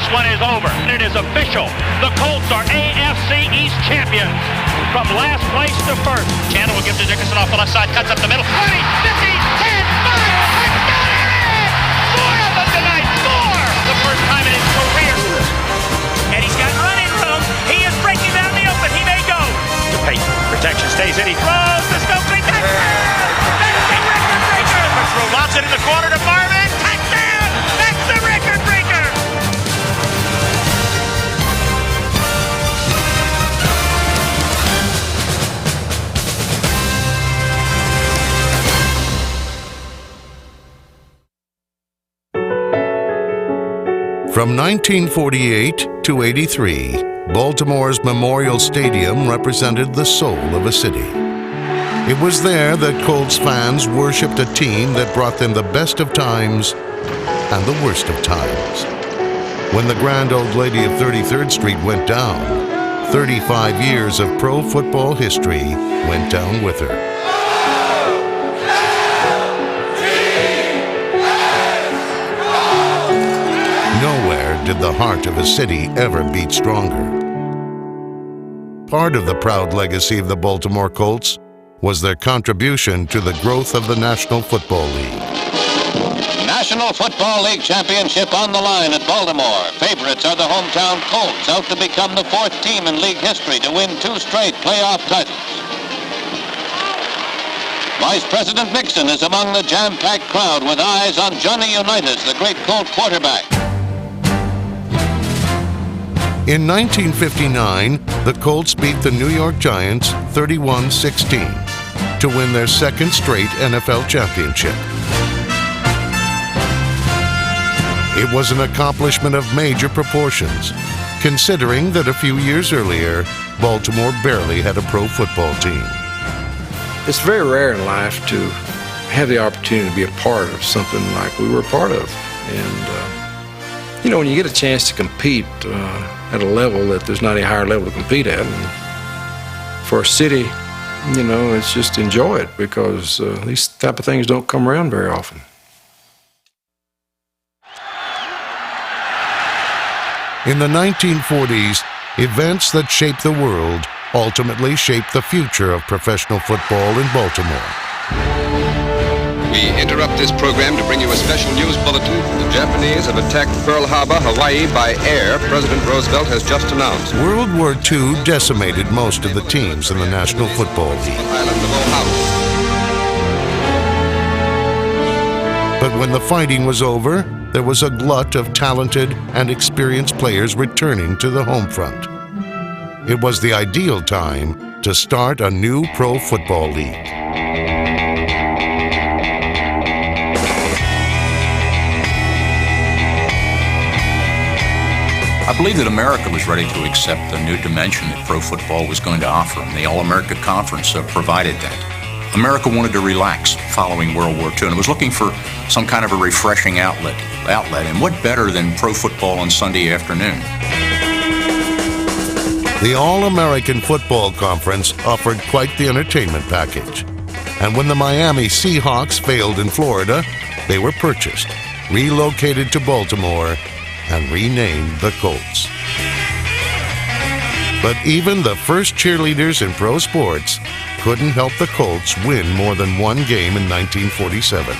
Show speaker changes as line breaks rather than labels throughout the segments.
This one is over. It is official. The Colts are AFC East champions. From last place to first. Chandler will give to Dickerson off the left side. Cuts up the middle. 30, 50, 10, 5. Touchdown! Four of them tonight. Four! The first time in his career. And he's got running room. He is breaking down the open. He may go. Hey, protection stays in. He throws. The Stokely. That's the record breaker. Throw lobs it in the corner to Marvin. Touchdown! That's the record breaker.
From 1948 to 83, Baltimore's Memorial Stadium represented the soul of a city. It was there that Colts fans worshipped a team that brought them the best of times and the worst of times. When the grand old lady of 33rd Street went down, 35 years of pro football history went down with her. Nowhere did the heart of a city ever beat stronger. Part of the proud legacy of the Baltimore Colts was their contribution to the growth of the National Football League.
National Football League championship on the line at Baltimore. Favorites are the hometown Colts, out to become the fourth team in league history to win 2 straight playoff titles. Vice President Nixon is among the jam-packed crowd with eyes on Johnny Unitas, the great Colt quarterback.
In 1959, the Colts beat the New York Giants 31-16 to win their second straight NFL championship. It was an accomplishment of major proportions, considering that a few years earlier, Baltimore barely had a pro football team.
It's very rare in life to have the opportunity to be a part of something like we were a part of. And, when you get a chance to compete at a level that there's not any higher level to compete at, and for a city, it's just enjoy it, because these type of things don't come around very often.
In the 1940s, events that shaped the world ultimately shaped the future of professional football in Baltimore.
We interrupt this program to bring you a special news bulletin. The Japanese have attacked Pearl Harbor, Hawaii by air, President Roosevelt has just announced.
World War II decimated most of the teams in the National Football League.
Island of Oahu.
But when the fighting was over, there was a glut of talented and experienced players returning to the home front. It was the ideal time to start a new pro football league.
I believe that America was ready to accept the new dimension that pro football was going to offer, and the All-America Conference provided that. America wanted to relax following World War II, and it was looking for some kind of a refreshing outlet, and what better than pro football on Sunday afternoon?
The All-American Football Conference offered quite the entertainment package, and when the Miami Seahawks failed in Florida, they were purchased, relocated to Baltimore, and renamed the Colts. But even the first cheerleaders in pro sports couldn't help the Colts win more than one game in 1947.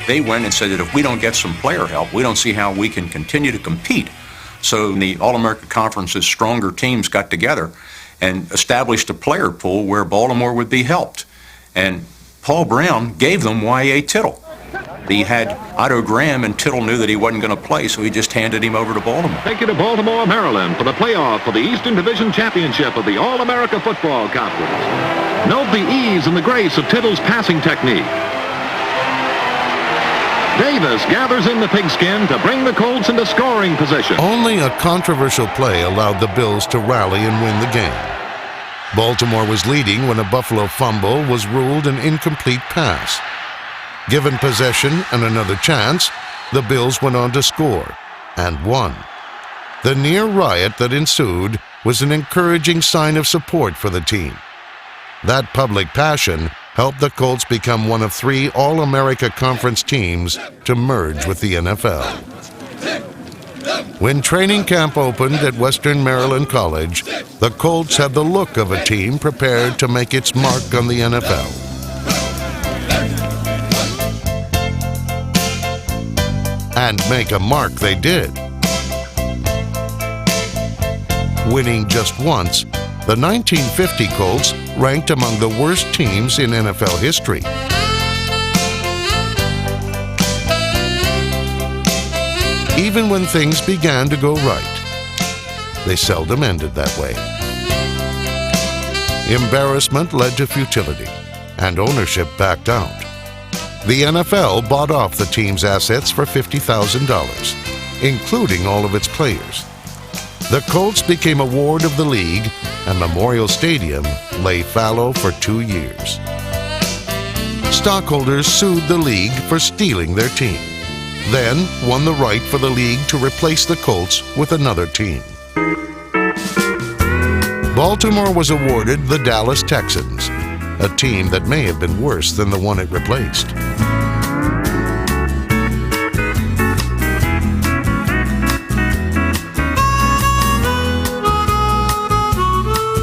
They went and said that if we don't get some player help, we don't see how we can continue to compete. So the All-America Conference's stronger teams got together and established a player pool where Baltimore would be helped. And Paul Brown gave them Y.A. Tittle. He had Otto Graham, and Tittle knew that he wasn't going to play, so he just handed him over to Baltimore.
Take you to Baltimore, Maryland for the playoff for the Eastern Division Championship of the All-America Football Conference. Note the ease and the grace of Tittle's passing technique. Davis gathers in the pigskin to bring the Colts into scoring position.
Only a controversial play allowed the Bills to rally and win the game. Baltimore was leading when a Buffalo fumble was ruled an incomplete pass. Given possession and another chance, the Bills went on to score and won. The near riot that ensued was an encouraging sign of support for the team. That public passion helped the Colts become one of 3 All-America Conference teams to merge with the NFL. When training camp opened at Western Maryland College, the Colts had the look of a team prepared to make its mark on the NFL. And make a mark they did. Winning just once, the 1950 Colts ranked among the worst teams in NFL history. Even when things began to go right, they seldom ended that way. Embarrassment led to futility, and ownership backed out. The NFL bought off the team's assets for $50,000, including all of its players. The Colts became a ward of the league, and Memorial Stadium lay fallow for 2 years. Stockholders sued the league for stealing their team, then won the right for the league to replace the Colts with another team. Baltimore was awarded the Dallas Texans, a team that may have been worse than the one it replaced.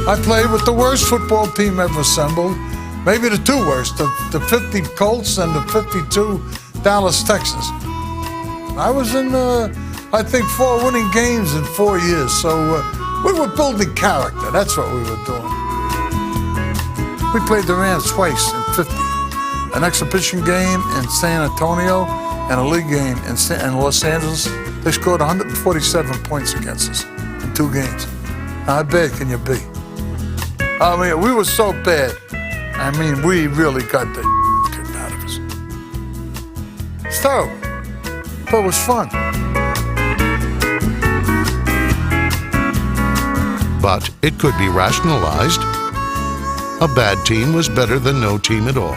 I played with the worst football team ever assembled, maybe the two worst, the 50 Colts and the 52 Dallas Texans. I was in, I think, 4 winning games in 4 years, so we were building character. That's what we were doing. We played the Rams twice in 50, an exhibition game in San Antonio and a league game in Los Angeles. They scored 147 points against us in 2 games. How bad can you be? I mean, we were so bad. I mean, we really got the kicked out of us. It's terrible, but it was fun.
But it could be rationalized. A bad team was better than no team at all.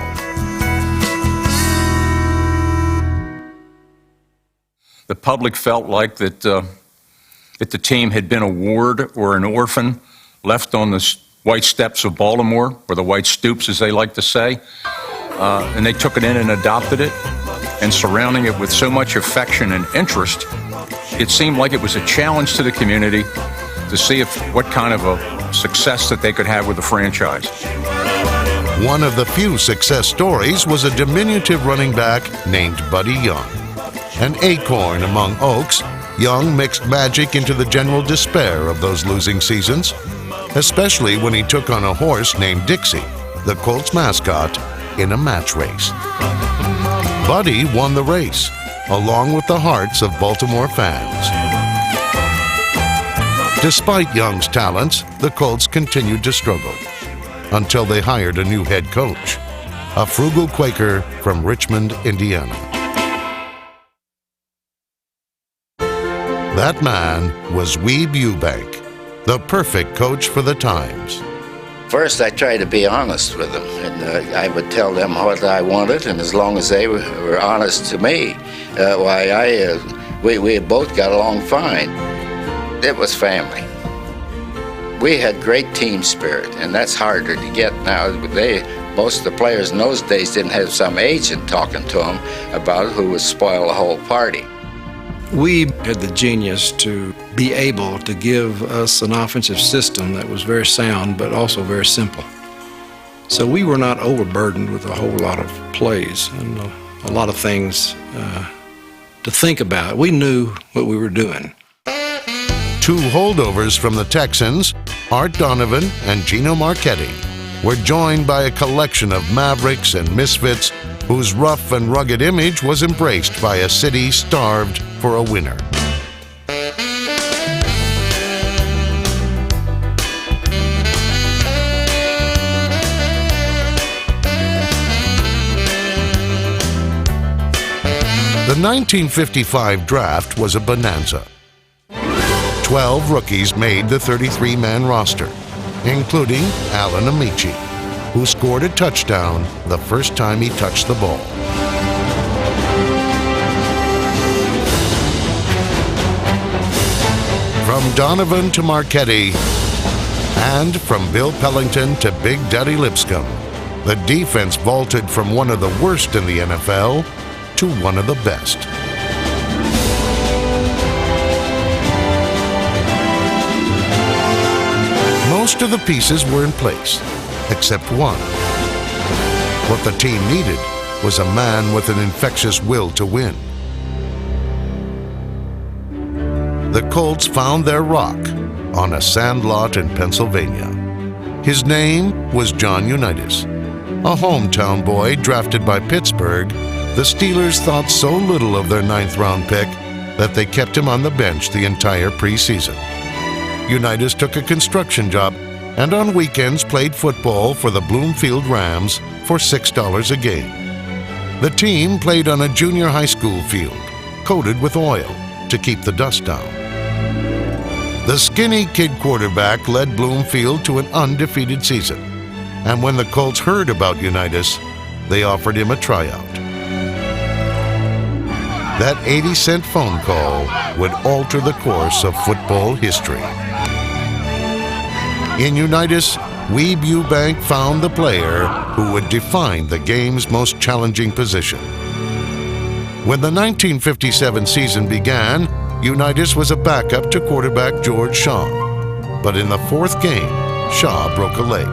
The public felt like that the team had been a ward or an orphan left on the white steps of Baltimore, or the white stoops, as they like to say, and they took it in and adopted it, and surrounding it with so much affection and interest, it seemed like it was a challenge to the community to see what kind of a success that they could have with the franchise.
One of the few success stories was a diminutive running back named Buddy Young. An acorn among oaks, Young mixed magic into the general despair of those losing seasons, especially when he took on a horse named Dixie, the Colts mascot, in a match race. Buddy won the race, along with the hearts of Baltimore fans. Despite Young's talents, the Colts continued to struggle until they hired a new head coach, a frugal Quaker from Richmond, Indiana. That man was Weeb Eubank, the perfect coach for the times.
First, I tried to be honest with them, and I would tell them what I wanted, and as long as they were honest to me, we both got along fine. It was family. We had great team spirit, and that's harder to get now. Most of the players in those days didn't have some agent talking to them about who would spoil the whole party.
We had the genius to be able to give us an offensive system that was very sound, but also very simple. So we were not overburdened with a whole lot of plays and a lot of things to think about. We knew what we were doing.
2 holdovers from the Texans, Art Donovan and Gino Marchetti, were joined by a collection of mavericks and misfits whose rough and rugged image was embraced by a city starved for a winner. The 1955 draft was a bonanza. 12 rookies made the 33-man roster, including Alan Amici, who scored a touchdown the first time he touched the ball. From Donovan to Marchetti, and from Bill Pellington to Big Daddy Lipscomb, the defense vaulted from one of the worst in the NFL to one of the best. Most of the pieces were in place, except one. What the team needed was a man with an infectious will to win. The Colts found their rock on a sandlot in Pennsylvania. His name was John Unitas. A hometown boy drafted by Pittsburgh, the Steelers thought so little of their 9th-round pick that they kept him on the bench the entire preseason. Unitas took a construction job and on weekends played football for the Bloomfield Rams for $6 a game. The team played on a junior high school field, coated with oil to keep the dust down. The skinny kid quarterback led Bloomfield to an undefeated season, and when the Colts heard about Unitas, they offered him a tryout. That 80-cent phone call would alter the course of football history. In Unitas, Weeb Eubank found the player who would define the game's most challenging position. When the 1957 season began, Unitas was a backup to quarterback George Shaw. But in the 4th game, Shaw broke a leg,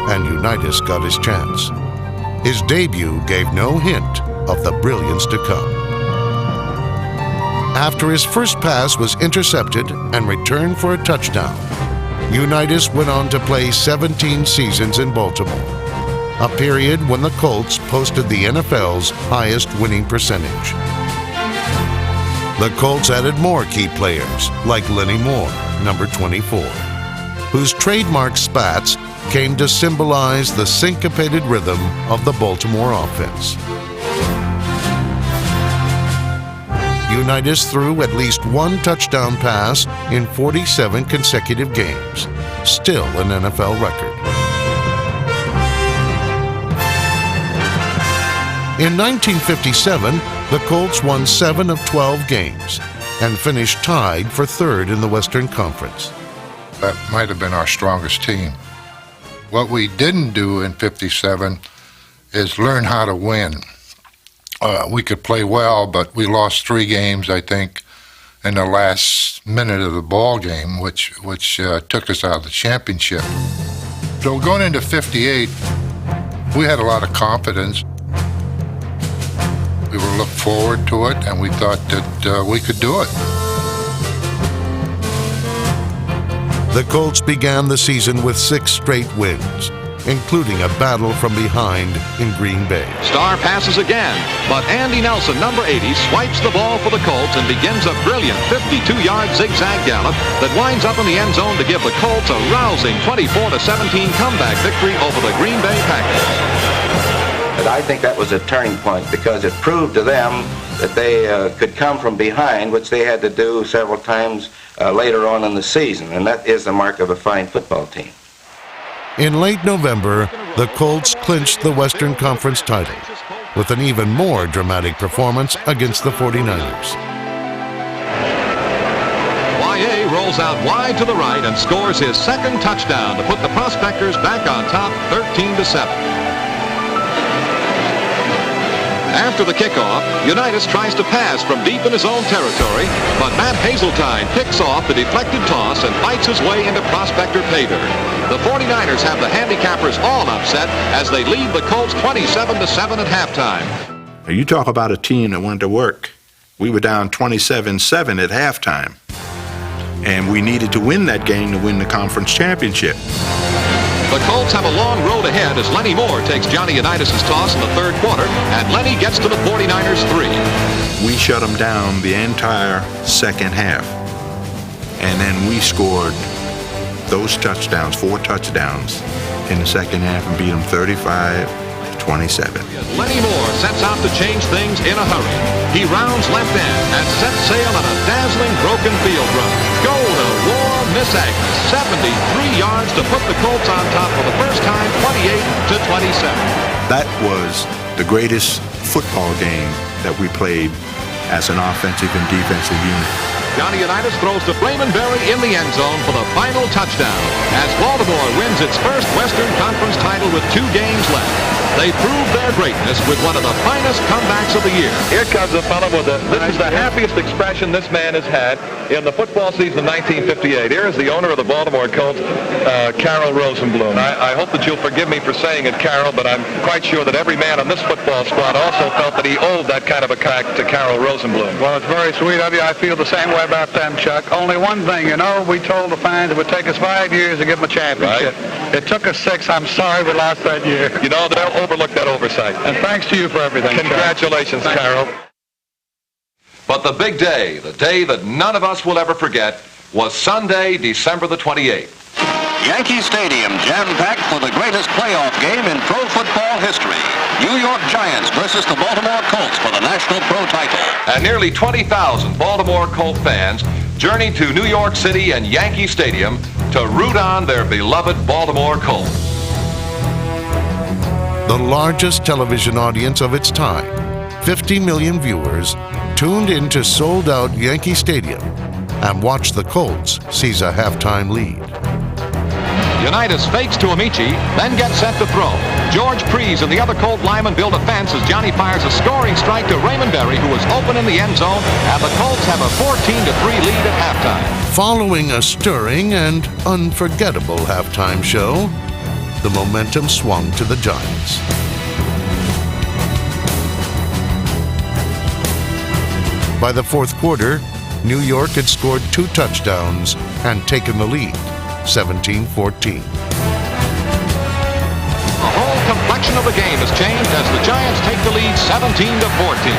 and Unitas got his chance. His debut gave no hint of the brilliance to come. After his first pass was intercepted and returned for a touchdown, Unitas went on to play 17 seasons in Baltimore, a period when the Colts posted the NFL's highest winning percentage. The Colts added more key players, like Lenny Moore, number 24, whose trademark spats came to symbolize the syncopated rhythm of the Baltimore offense. Unitas threw at least one touchdown pass in 47 consecutive games, still an NFL record. In 1957, the Colts won 7 of 12 games and finished tied for 3rd in the Western Conference.
That might have been our strongest team. What we didn't do in 57 is learn how to win. We could play well, but we lost 3 games, I think, in the last minute of the ball game, which took us out of the championship. So going into 58, we had a lot of confidence. We were looking forward to it, and we thought that we could do it.
The Colts began the season with 6 straight wins, including a battle from behind in Green Bay.
Starr passes again, but Andy Nelson, number 80, swipes the ball for the Colts and begins a brilliant 52-yard zigzag gallop that winds up in the end zone to give the Colts a rousing 24-17 comeback victory over the Green Bay Packers.
But I think that was a turning point because it proved to them that they could come from behind, which they had to do several times later on in the season, and that is the mark of a fine football team.
In late November, the Colts clinched the Western Conference title with an even more dramatic performance against the 49ers.
Y.A. rolls out wide to the right and scores his 2nd touchdown to put the Prospectors back on top 13-7. After the kickoff, Unitas tries to pass from deep in his own territory, but Matt Hazeltine picks off the deflected toss and fights his way into Prospector pay dirt. The 49ers have the handicappers all upset as they lead the Colts 27-7 at halftime.
You talk about a team that went to work. We were down 27-7 at halftime, and we needed to win that game to win the conference championship.
The Colts have a long road ahead as Lenny Moore takes Johnny Unitas' toss in the 3rd quarter, and Lenny gets to the 49ers' 3.
We shut them down the entire second half, and then we scored those touchdowns, 4 touchdowns in the second half, and beat them 35-27.
Lenny Moore sets out to change things in a hurry. He rounds left end and sets sail on a dazzling broken field run. Goal to War Miss Agnes, 73 yards to put the Colts on top for the first time, 28-27.
That was the greatest football game that we played as an offensive and defensive unit.
Johnny Unitas throws to Raymond Berry in the end zone for the final touchdown as Baltimore wins its first Western Conference title with 2 games left. They prove their greatness with one of the finest comebacks of the year.
Here comes a fellow with this is the happiest expression this man has had in the football season of 1958. Here is the owner of the Baltimore Colts, Carroll Rosenblum. I hope that you'll forgive me for saying it, Carroll, but I'm quite sure that every man on this football squad also felt that he owed that kind of a act to Carroll Rosenblum.
Well, it's very sweet of you. I feel the same way about them, Chuck. Only one thing, we told the fans it would take us 5 years to give them a championship. Right. It took us 6. I'm sorry we lost that year.
They'll overlook that oversight.
And thanks to you for everything.
Congratulations, Carroll.
But the big day, the day that none of us will ever forget, was Sunday, December the 28th.
Yankee Stadium jam-packed for the greatest playoff game in pro football history. New York Giants versus the Baltimore Colts for the National Pro title.
And nearly 20,000 Baltimore Colt fans journeyed to New York City and Yankee Stadium to root on their beloved Baltimore Colts.
The largest television audience of its time, 50 million viewers, tuned into sold-out Yankee Stadium and watched the Colts seize a halftime lead.
Unitas fakes to Amici, then gets set to throw. George Prees and the other Colt linemen build a fence as Johnny fires a scoring strike to Raymond Berry, who was open in the end zone, and the Colts have a 14-3 lead at halftime.
Following a stirring and unforgettable halftime show, the momentum swung to the Giants. By the fourth quarter, New York had scored 2 touchdowns and taken the lead, 17-14.
The whole complexion of the game has changed as the Giants take the lead 17-14.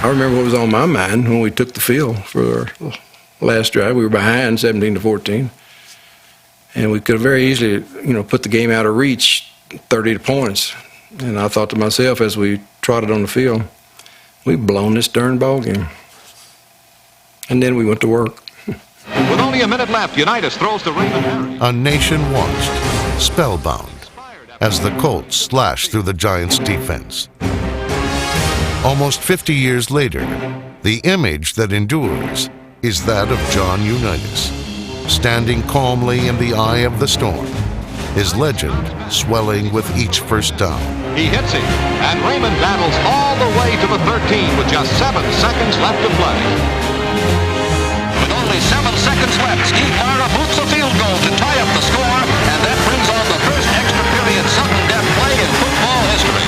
I remember what was on my mind when we took the field for our last drive. We were behind 17-14. And we could have very easily, put the game out of reach, 30 points. And I thought to myself as we trotted on the field, we've blown this darn ball game. And then we went to work.
With only a minute left, Unitas throws to Raymond Berry.
A nation watched, spellbound, as the Colts slashed through the Giants' defense. Almost 50 years later, the image that endures is that of John Unitas, standing calmly in the eye of the storm, his legend swelling with each first down.
He hits him, and Raymond battles all the way to the 13 with just 7 seconds left to play.
With only 7 seconds left, Steve Mara boots a field goal to tie up the score, and that brings on the first extra period sudden death play in football history.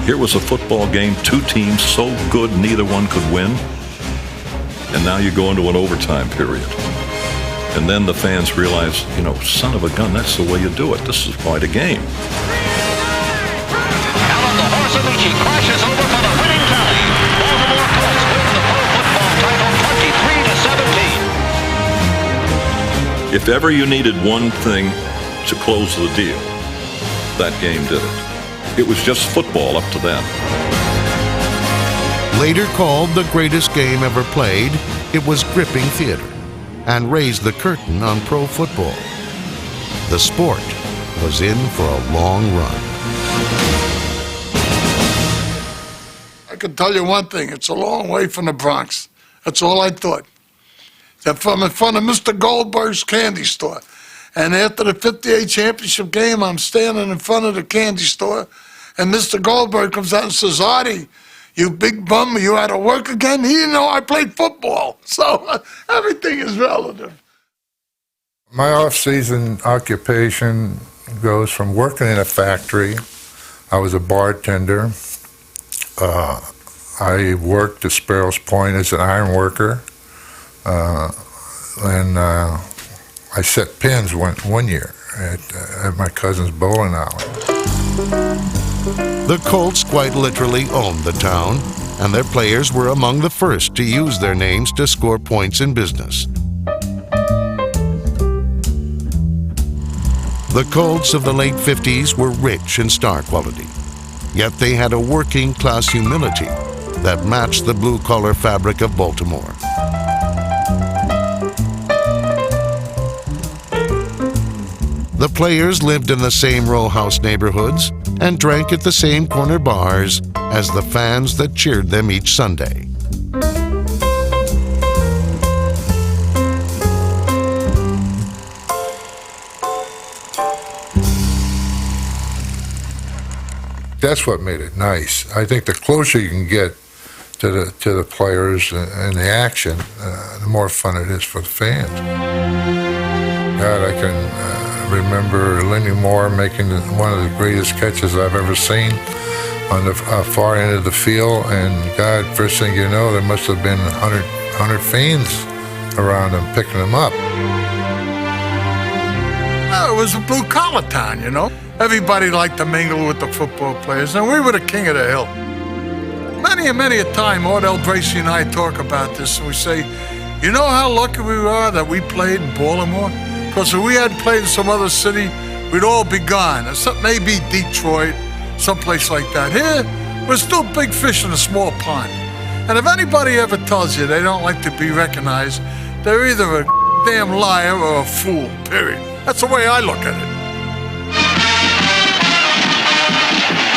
Here was a football game, 2 teams so good neither one could win, and now you go into an overtime period. And then the fans realize, son of a gun, that's the way you do it. This is quite a game.
Alan the Horse Amici crashes over for the winning tally. Baltimore Colts win the pro football title 23-17.
If ever you needed one thing to close the deal, that game did it. It was just football up to then.
Later called the greatest game ever played, it was gripping theater and raised the curtain on pro football. The sport was in for a long run.
I can tell you one thing, it's a long way from the Bronx. That's all I thought. That from in front of Mr. Goldberg's candy store. And after the 58 championship game, I'm standing in front of the candy store, and Mr. Goldberg comes out and says, "Artie, you big bum, you out of work again?" He didn't know I played football. So everything is relative.
My off-season occupation goes from working in a factory. I was a bartender. I worked at Sparrows Point as an iron worker. And I set pins one year at my cousin's bowling alley.
The Colts quite literally owned the town, and their players were among the first to use their names to score points in business. The Colts of the late 50s were rich in star quality, yet they had a working-class humility that matched the blue-collar fabric of Baltimore. The players lived in the same row house neighborhoods and drank at the same corner bars as the fans that cheered them each Sunday.
that's what made it nice. I think the closer you can get to the players and the action, the more fun it is for the fans. God, I can remember Lenny Moore making one of the greatest catches I've ever seen on the far end of the field, and God, first thing you know, there must have been 100 fans around him picking him up.
It was a blue-collar town, you know. Everybody liked to mingle with the football players, and we were the king of the hill. Many a time, Ordell Bracy and I talk about this, and we say, you know how lucky we are that we played in Baltimore? Because if we had played in some other city, we'd all be gone. Maybe Detroit, someplace like that. Here, we're still big fish in a small pond. And if anybody ever tells you they don't like to be recognized, they're either a damn liar or a fool, period. That's the way I look at it.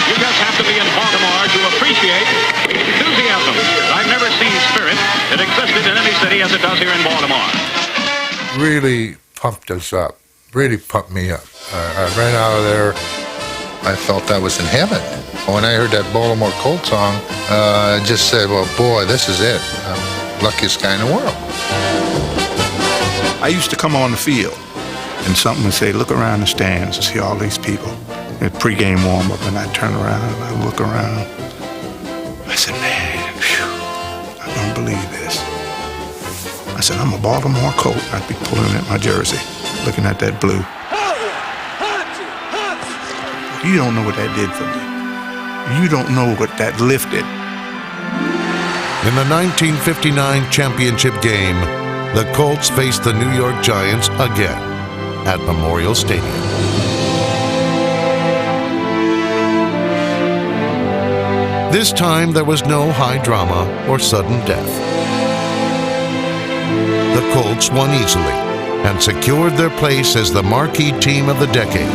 You just have to be in Baltimore to appreciate enthusiasm. I've never seen spirit that existed in any city as it does here in Baltimore.
Really pumped us up, really pumped me up. I ran out of there, I felt I was in heaven. When I heard that Baltimore Colts song, I just said, well, boy, this is it. I'm the luckiest guy in the world.
I used to come on the field, and something would say, look around the stands and see all these people. At pregame warm-up, and I turn around and I look around. I said, man, I don't believe this. I said, I'm a Baltimore Colt. I'd be pulling at my jersey, looking at that blue. You don't know what that did for me. You don't know what that lifted.
In the 1959 championship game, the Colts faced the New York Giants again at Memorial Stadium. This time, there was no high drama or sudden death. The Colts won easily and secured their place as the marquee team of the decade.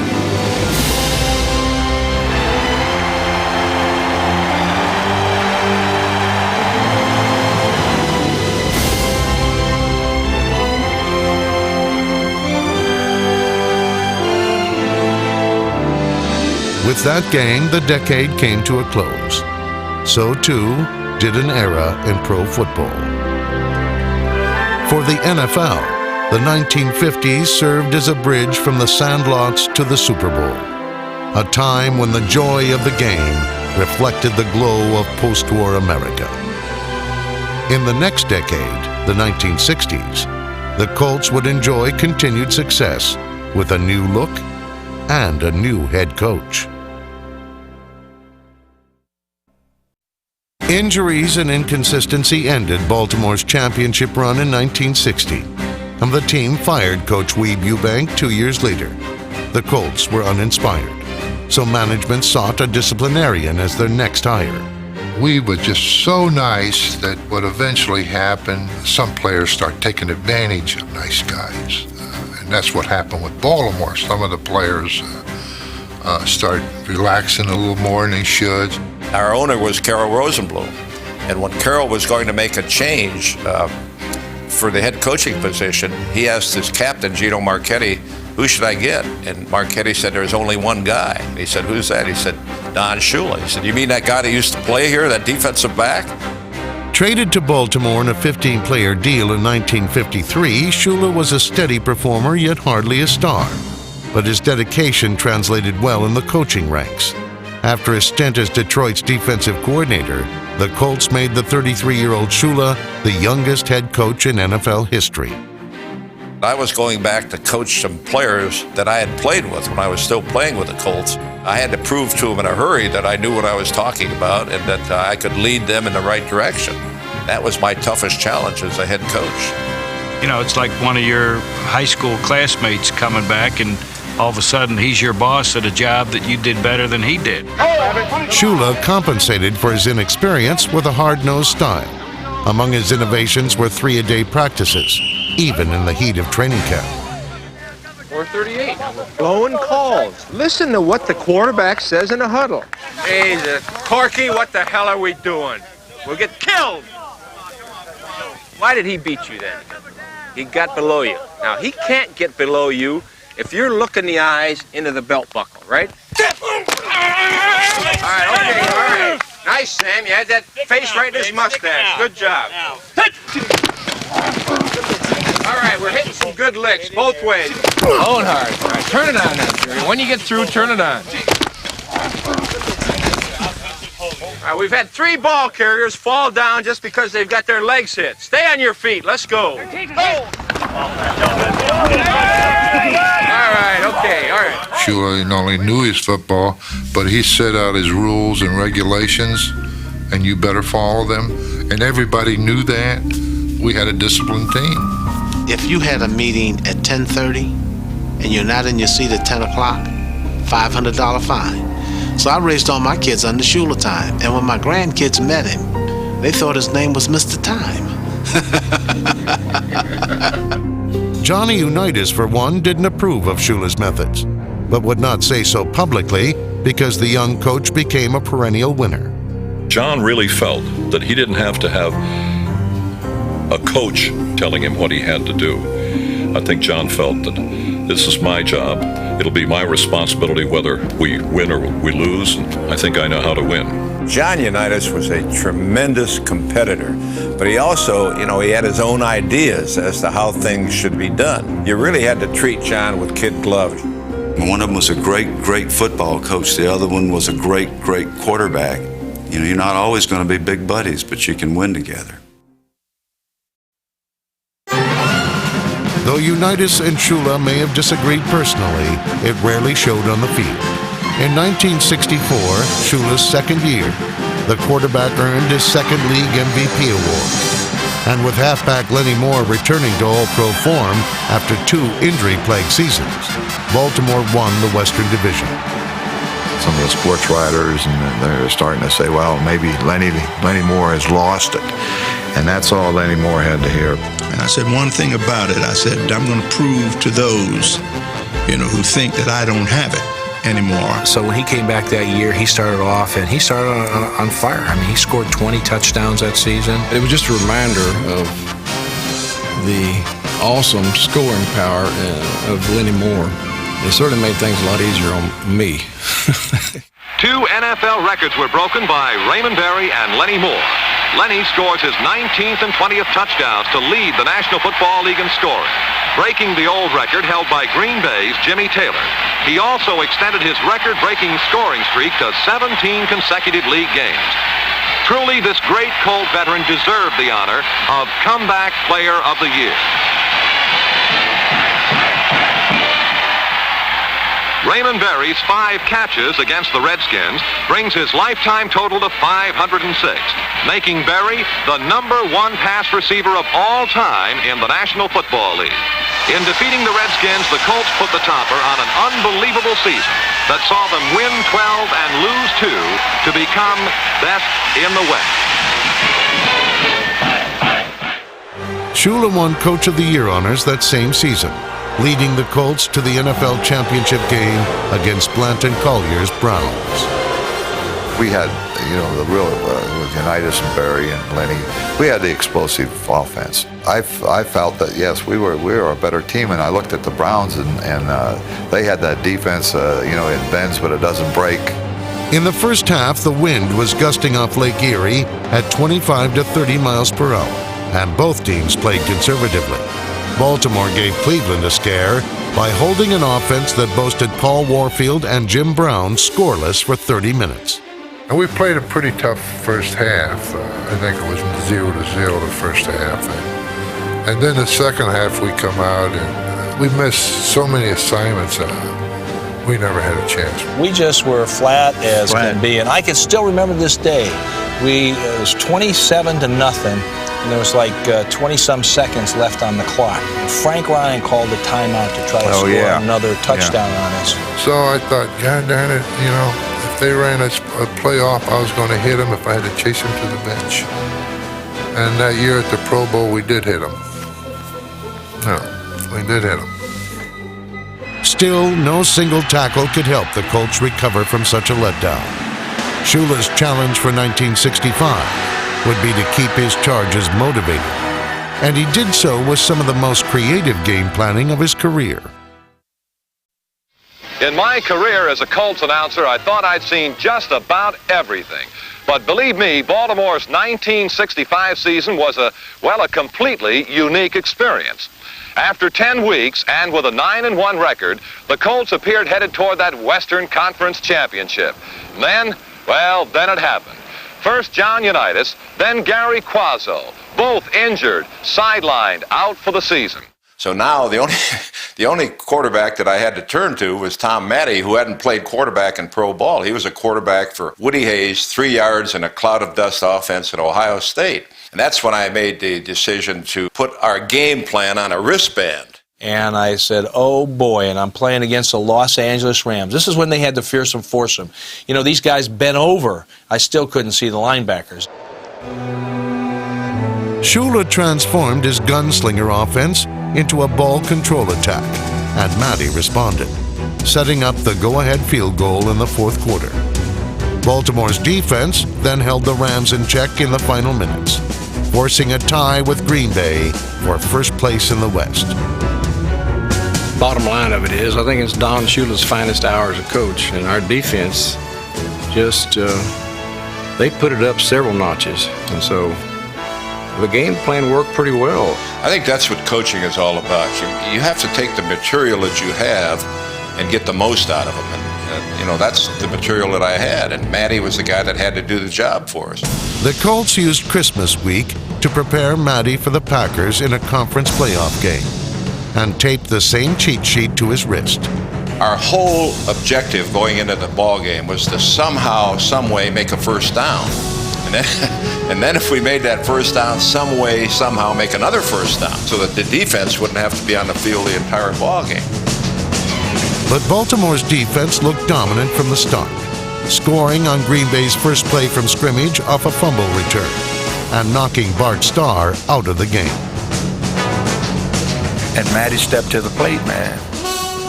With that game, the decade came to a close. So too did an era in pro football. For the NFL, the 1950s served as a bridge from the sandlots to the Super Bowl, a time when the joy of the game reflected the glow of post-war America. In the next decade, the 1960s, the Colts would enjoy continued success with a new look and a new head coach. Injuries and inconsistency ended Baltimore's championship run in 1960, and the team fired Coach Weeb Eubank 2 years later. The Colts were uninspired, so management sought a disciplinarian as their next hire.
Weeb was just so nice that what eventually happened, some players start taking advantage of nice guys. And that's what happened with Baltimore. Some of the players start relaxing a little more than they should.
Our owner was Carroll Rosenblum, and when Carroll was going to make a change for the head coaching position, he asked his captain, Gino Marchetti, who should I get? And Marchetti said, there's only one guy. And he said, who's that? He said, Don Shula. He said, you mean that guy that used to play here, that defensive back?
Traded to Baltimore in a 15-player deal in 1953, Shula was a steady performer, yet hardly a star. But his dedication translated well in the coaching ranks. After a stint as Detroit's defensive coordinator, the Colts made the 33-year-old Shula the youngest head coach in NFL history.
I was going back to coach some players that I had played with when I was still playing with the Colts. I had to prove to them in a hurry that I knew what I was talking about and that I could lead them in the right direction. That was my toughest challenge as a head coach.
You know, it's like one of your high school classmates coming back and all of a sudden he's your boss at a job that you did better than he did.
Shula compensated for his inexperience with a hard-nosed style. Among his innovations were 3-a-day practices, even in the heat of training camp.
438. Blowing calls. Listen to what the quarterback says in the huddle. Jesus, Corky, what the hell are we doing? We'll get killed. Why did he beat you then? He got below you. Now, he can't get below you if you're looking the eyes into the belt buckle, right? right. Nice, Sam. You had that face right in his mustache. Good job. All right, we're hitting some good licks both ways. Going hard. All right, turn it on now, Jerry. When you get through, turn it on. All right, we've had 3 ball carriers fall down just because they've got their legs hit. Stay on your feet. Let's go. All right, okay, all right.
Shula not only knew his football, but he set out his rules and regulations, and you better follow them. And everybody knew that. We had a disciplined team.
If you had a meeting at 10:30 and you're not in your seat at 10 o'clock, $500 fine. So I raised all my kids under Shula time, and when my grandkids met him, they thought his name was Mr. Time.
Johnny Unitas, for one, didn't approve of Shula's methods, but would not say so publicly because the young coach became a perennial winner.
John really felt that he didn't have to have a coach telling him what he had to do. I think John felt that this is my job. It'll be my responsibility whether we win or we lose, and I think I know how to win.
John Unitas was a tremendous competitor, but he also, he had his own ideas as to how things should be done. You really had to treat John with kid gloves.
One of them was a great football coach. The other one was a great quarterback. You're not always going to be big buddies, but you can win together.
Though Unitas and Shula may have disagreed personally, it rarely showed on the field. In 1964, Shula's second year, the quarterback earned his second league MVP award. And with halfback Lenny Moore returning to All-Pro form after 2 injury-plagued seasons, Baltimore won the Western Division.
Some of the sports writers, and they're starting to say, well, maybe Lenny Moore has lost it. And that's all Lenny Moore had to hear.
And I said one thing about it. I said, I'm going to prove to those, who think that I don't have it anymore.
So when he came back that year, he started off, and he started on fire. I mean, he scored 20 touchdowns that season.
It was just a reminder of the awesome scoring power of Lenny Moore. It certainly made things a lot easier on me.
2 NFL records were broken by Raymond Berry and Lenny Moore. Lenny scores his 19th and 20th touchdowns to lead the National Football League in scoring, breaking the old record held by Green Bay's Jimmy Taylor. He also extended his record-breaking scoring streak to 17 consecutive league games. Truly, this great Colt veteran deserved the honor of Comeback Player of the Year. Raymond Berry's 5 catches against the Redskins brings his lifetime total to 506, making Berry the #1 pass receiver of all time in the National Football League. In defeating the Redskins, the Colts put the topper on an unbelievable season that saw them win 12 and lose 2 to become best in the West.
Shula won Coach of the Year honors that same season, leading the Colts to the NFL championship game against Blanton Collier's Browns.
We had, the real, with Unitas and Berry and Lenny, we had the explosive offense. I felt that, yes, we were a better team, and I looked at the Browns, and they had that defense, it bends but it doesn't break.
In the first half, the wind was gusting off Lake Erie at 25 to 30 miles per hour, and both teams played conservatively. Baltimore gave Cleveland a scare by holding an offense that boasted Paul Warfield and Jim Brown scoreless for 30 minutes.
And we played a pretty tough first half. I think it was 0-0 the first half. And then the second half we come out and we missed so many assignments. We never had a chance.
We just were flat as can be. And I can still remember this day. It was 27-0. And there was like 20-some seconds left on the clock. And Frank Ryan called the timeout to try to score another touchdown on us.
So I thought, God darn it, if they ran a playoff, I was going to hit them if I had to chase them to the bench. And that year at the Pro Bowl, we did hit them. No, we did hit them.
Still, no single tackle could help the Colts recover from such a letdown. Shula's challenge for 1965 would be to keep his charges motivated, and he did so with some of the most creative game planning of his career.
In my career as a Colts announcer, I thought I'd seen just about everything. But believe me, Baltimore's 1965 season was a completely unique experience. After 10 weeks and with a 9-1 record, the Colts appeared headed toward that Western Conference championship. And then it happened. First John Unitas, then Gary Quazzo, both injured, sidelined, out for the season.
So now the only quarterback that I had to turn to was Tom Matty, who hadn't played quarterback in pro ball. He was a quarterback for Woody Hayes, 3 yards and a cloud of dust offense at Ohio State. And that's when I made the decision to put our game plan on a wristband.
And I said, oh boy, and I'm playing against the Los Angeles Rams. This is when they had the fearsome foursome. You know, these guys bent over. I still couldn't see the linebackers.
Shula transformed his gunslinger offense into a ball control attack, and Matty responded, setting up the go-ahead field goal in the fourth quarter. Baltimore's defense then held the Rams in check in the final minutes, forcing a tie with Green Bay for first place in the West.
Bottom line of it is, I think it's Don Shula's finest hour as a coach, and our defense just, they put it up several notches, and so the game plan worked pretty well.
I think that's what coaching is all about. You have to take the material that you have and get the most out of them. And that's the material that I had. And Matty was the guy that had to do the job for us.
The Colts used Christmas week to prepare Matty for the Packers in a conference playoff game and taped the same cheat sheet to his wrist.
Our whole objective going into the ball game was to somehow, some way make a first down. And then if we made that first down, some way, somehow make another first down so that the defense wouldn't have to be on the field the entire ball game.
But Baltimore's defense looked dominant from the start, scoring on Green Bay's first play from scrimmage off a fumble return and knocking Bart Starr out of the game.
And Matty stepped to the plate, man.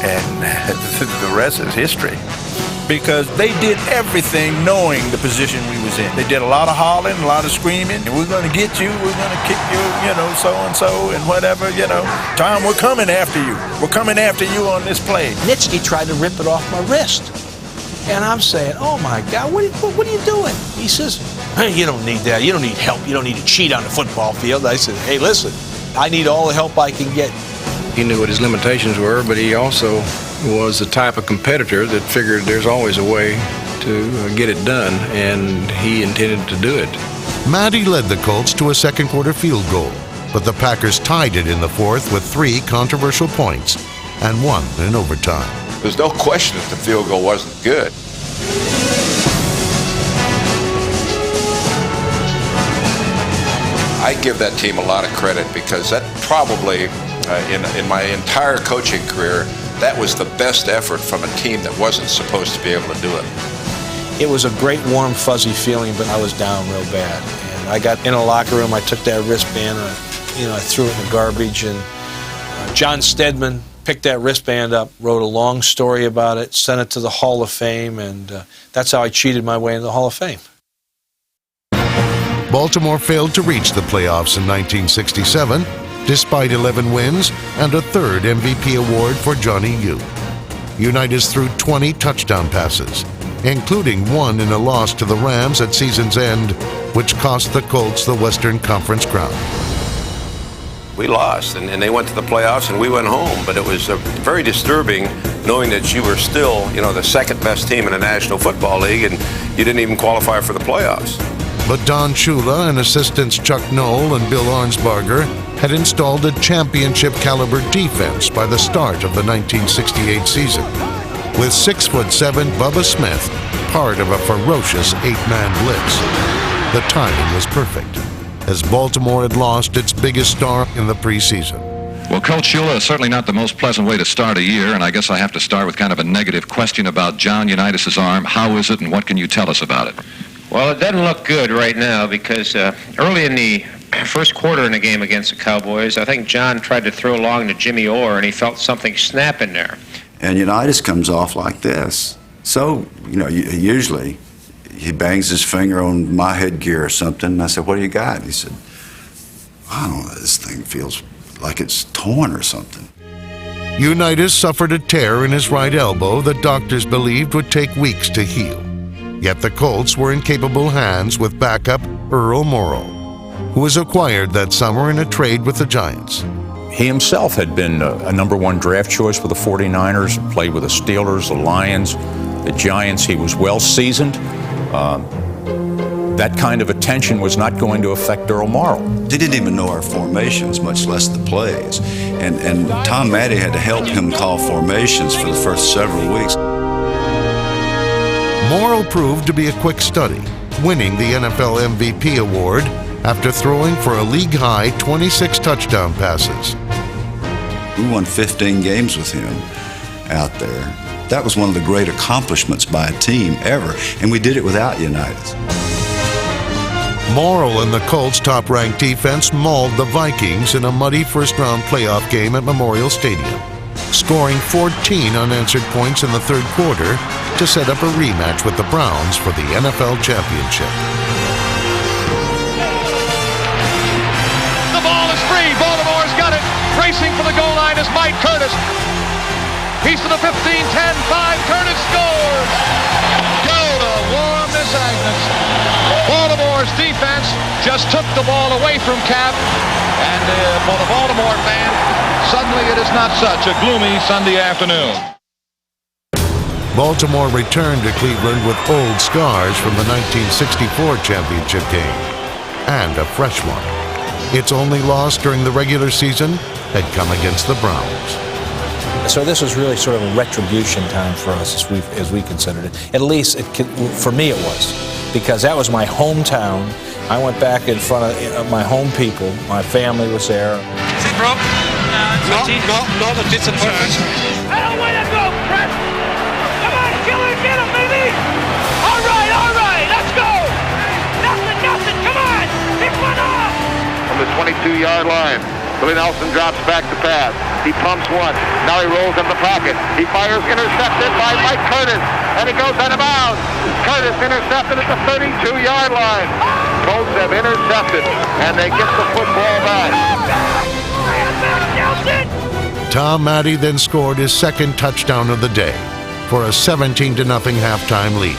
And the rest is history. Because they did everything knowing the position we was in. They did a lot of hollering, a lot of screaming. We're going to get you, we're going to kick you, so-and-so and whatever, Tom, we're coming after you. We're coming after you on this play.
Nitsky tried to rip it off my wrist. And I'm saying, oh my God, what are you doing? He says, hey, you don't need that. You don't need help. You don't need to cheat on the football field. I said, hey, listen, I need all the help I can get.
He knew what his limitations were, but he also was the type of competitor that figured there's always a way to get it done, and he intended to do it.
Matty led the Colts to a second quarter field goal, but the Packers tied it in the fourth with 3 controversial points and won in overtime.
There's no question that the field goal wasn't good. I give that team a lot of credit because that probably, in my entire coaching career, that was the best effort from a team that wasn't supposed to be able to do it.
It was a great, warm, fuzzy feeling, but I was down real bad. And I got in a locker room, I took that wristband, and I threw it in the garbage. And John Stedman picked that wristband up, wrote a long story about it, sent it to the Hall of Fame, and that's how I cheated my way into the Hall of Fame.
Baltimore failed to reach the playoffs in 1967, despite 11 wins and a third MVP award for Johnny U. Unitas threw 20 touchdown passes, including one in a loss to the Rams at season's end, which cost the Colts the Western Conference crown.
We lost, and they went to the playoffs, and we went home. But it was very disturbing knowing that you were still, the second best team in the National Football League, and you didn't even qualify for the playoffs.
But Don Shula and assistants Chuck Knoll and Bill Arnsparger had installed a championship-caliber defense by the start of the 1968 season, with 6'7" Bubba Smith, part of a ferocious 8-man blitz. The timing was perfect, as Baltimore had lost its biggest star in the preseason.
Well, Coach Shula is certainly not the most pleasant way to start a year, and I guess I have to start with kind of a negative question about John Unitas' arm. How is it, and what can you tell us about it?
Well, it doesn't look good right now because early in the first quarter in the game against the Cowboys, I think John tried to throw long to Jimmy Orr, and he felt something snap in there.
And Unitas comes off like this. So, usually he bangs his finger on my headgear or something, and I said, what do you got? He said, I don't know, this thing feels like it's torn or something.
Unitas suffered a tear in his right elbow that doctors believed would take weeks to heal. Yet the Colts were in capable hands with backup Earl Morrall, who was acquired that summer in a trade with the Giants.
He himself had been a number one draft choice with the 49ers, played with the Steelers, the Lions, the Giants. He was well seasoned. That kind of attention was not going to affect Earl Morrall.
They didn't even know our formations, much less the plays. And Tom Matte had to help him call formations for the first several weeks.
Morrall proved to be a quick study, winning the NFL MVP award after throwing for a league-high 26 touchdown passes.
We won 15 games with him out there. That was one of the great accomplishments by a team ever, and we did it without Unitas.
Morrall and the Colts' top-ranked defense mauled the Vikings in a muddy first-round playoff game at Memorial Stadium, scoring 14 unanswered points in the third quarter to set up a rematch with the Browns for the NFL championship.
The ball is free. Baltimore's got it. Racing for the goal line is Mike Curtis. He's to the 15, 10, 5. Curtis scores. Go to war, Miss Agnes. Baltimore's defense just took the ball away from Cap. And for the Baltimore fan, suddenly it is not such a gloomy Sunday afternoon.
Baltimore returned to Cleveland with old scars from the 1964 championship game, and a fresh one. Its only loss during the regular season had come against the Browns.
So this was really sort of a retribution time for us, as we considered it. At least for me it was, because that was my hometown. I went back in front of my home people. My family was there.
Is it broke? No, it's a perfect. I don't want to go, Brett. Come on, killer, get him, baby. All right, let's go. Nothing, come on. Pick one off.
From the 22-yard line, Billy Nelson drops back to pass. He pumps one. Now he rolls in the pocket. He fires, intercepted by Mike Curtis, and he goes out of bounds. Curtis intercepted at the 32-yard line. Colts have intercepted, and they get the football back.
Tom Matte then scored his second touchdown of the day for a 17-0 halftime lead.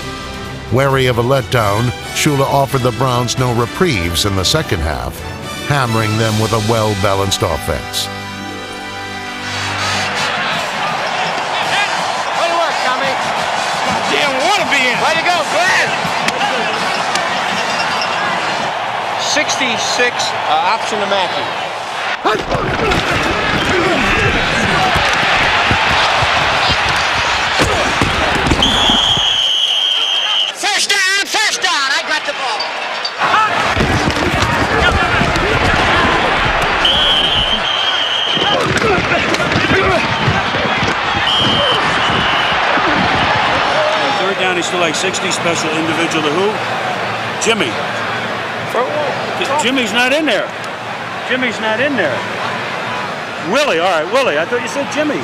Wary of a letdown, Shula offered the Browns no reprieves in the second half, hammering them with a well-balanced offense.
Way to work, Tommy. Damn, want to be in. Way to go, Glenn. 66 option to Mackey. First down, I got the ball.
Third down, he's still like 60, special individual to who? Jimmy. Jimmy's not in there. Jimmy's not in there. Willie, all right, Willie. I thought you said Jimmy.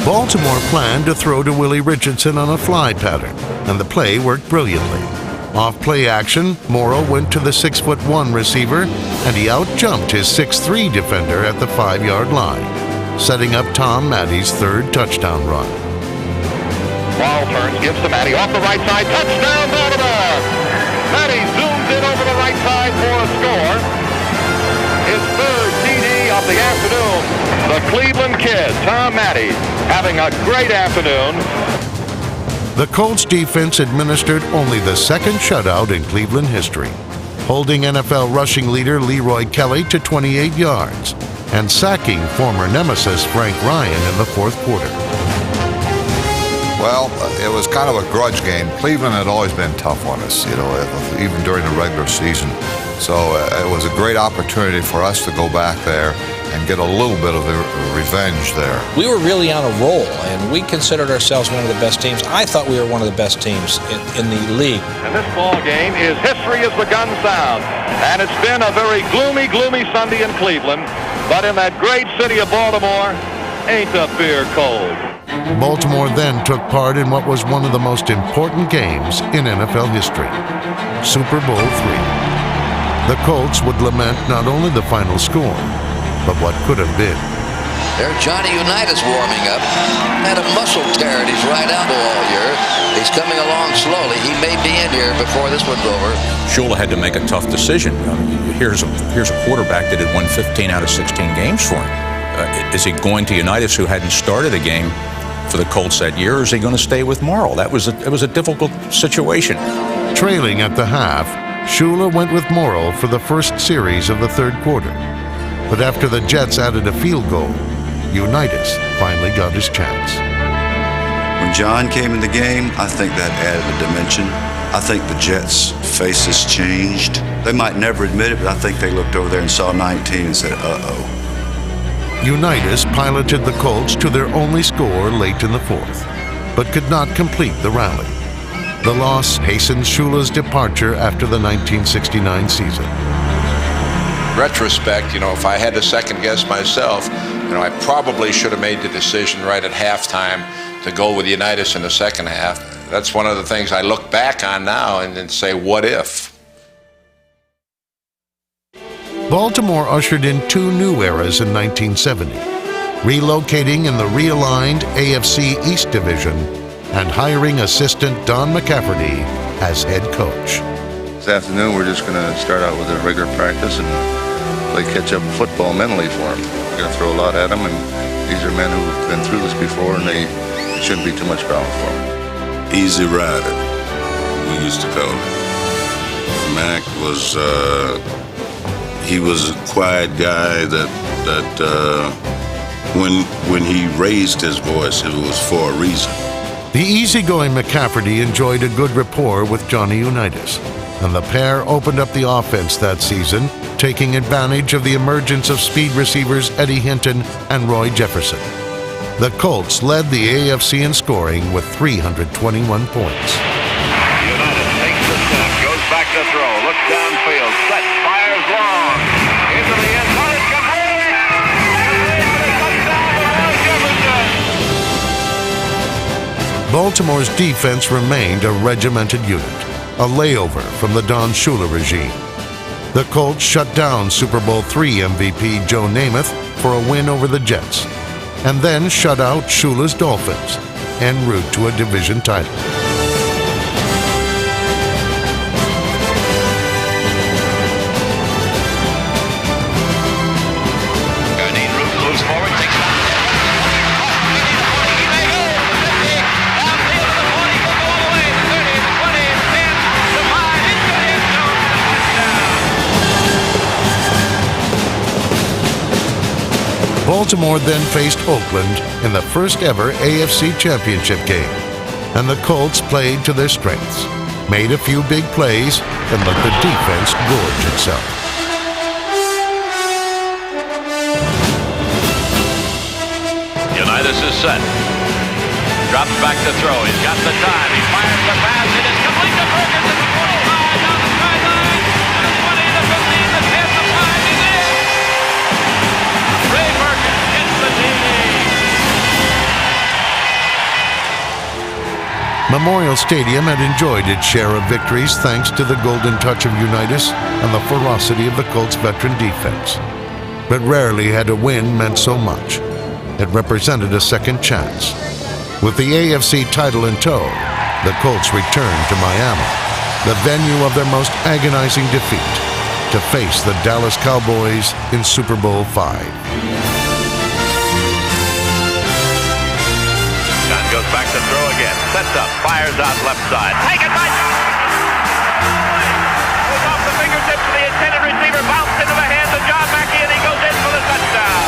Baltimore planned to throw to Willie Richardson on a fly pattern, and the play worked brilliantly. Off play action, Morrall went to the 6'1" receiver, and he out-jumped his 6'3" defender at the 5-yard line, setting up Tom Matte's third touchdown run.
Ball turns, gives to Matte off the right side. Touchdown, Baltimore! Matte zooms in over the right side for a score. His third TD of the afternoon. The Cleveland Kid, Tom Matte, having a great afternoon.
The Colts defense administered only the second shutout in Cleveland history, holding NFL rushing leader Leroy Kelly to 28 yards and sacking former nemesis Frank Ryan in the fourth quarter.
Well, it was kind of a grudge game. Cleveland had always been tough on us, even during the regular season. So it was a great opportunity for us to go back there and get a little bit of revenge there.
We were really on a roll, and we considered ourselves one of the best teams. I thought we were one of the best teams in the league.
And this ball game is history as the gun sounds. And it's been a very gloomy Sunday in Cleveland. But in that great city of Baltimore, ain't the beer cold.
Baltimore then took part in what was one of the most important games in NFL history, Super Bowl III. The Colts would lament not only the final score, but what could have been.
There's Johnny Unitas warming up. Had a muscle tear in his right elbow all year. He's coming along slowly. He may be in here before this one's over.
Shula had to make a tough decision. Here's a quarterback that had won 15 out of 16 games for him. Is he going to Unitas, who hadn't started a game for the Colts that year, or is he going to stay with Morrill? It was a difficult situation.
Trailing at the half, Shula went with Morrill for the first series of the third quarter. But after the Jets added a field goal, Unitas finally got his chance.
When John came in the game, I think that added a dimension. I think the Jets' faces changed. They might never admit it, but I think they looked over there and saw 19 and said, uh-oh.
Unitas piloted the Colts to their only score late in the fourth, but could not complete the rally. The loss hastened Shula's departure after the 1969 season.
Retrospect, if I had to second guess myself, I probably should have made the decision right at halftime to go with Unitas in the second half. That's one of the things I look back on now and say, what if?
Baltimore ushered in two new eras in 1970, relocating in the realigned AFC East Division and hiring assistant Don McCafferty as head coach.
This afternoon, we're just going to start out with a regular practice and play catch-up football mentally for them. We're going to throw a lot at them, and these are men who've been through this before, and they shouldn't be too much problem for them.
Easy rider, we used to call him. Mac was, he was a quiet guy that when he raised his voice, it was for a reason.
The easygoing McCafferty enjoyed a good rapport with Johnny Unitas, and the pair opened up the offense that season, taking advantage of the emergence of speed receivers Eddie Hinton and Roy Jefferson. The Colts led the AFC in scoring with 321 points.
Unitas takes the snap, goes back to throw, looks downfield, set, fires long, into the end zone, it's complete!
Baltimore's defense remained a regimented unit, a layover from the Don Shula regime. The Colts shut down Super Bowl III MVP Joe Namath for a win over the Jets, and then shut out Shula's Dolphins, en route to a division title. Baltimore then faced Oakland in the first ever AFC Championship game, and the Colts played to their strengths, made a few big plays, and let the defense gorge itself.
Unitas is set. Drops back to throw. He's got the time. He fires the pass. It is complete to Perkins at the 45, down the sideline, to the 20, the 15, the 10, the 5. He's in. Ray Perkins gets the TD.
Memorial Stadium had enjoyed its share of victories thanks to the golden touch of Unitas and the ferocity of the Colts' veteran defense. But rarely had a win meant so much. It represented a second chance. With the AFC title in tow, the Colts returned to Miami, the venue of their most agonizing defeat, to face the Dallas Cowboys in Super Bowl V.
John goes back to throw again. Sets up, fires out left side. Taken by goes off the fingertips of the intended receiver, bounced into the hands of John Mackey, and he goes in for the touchdown.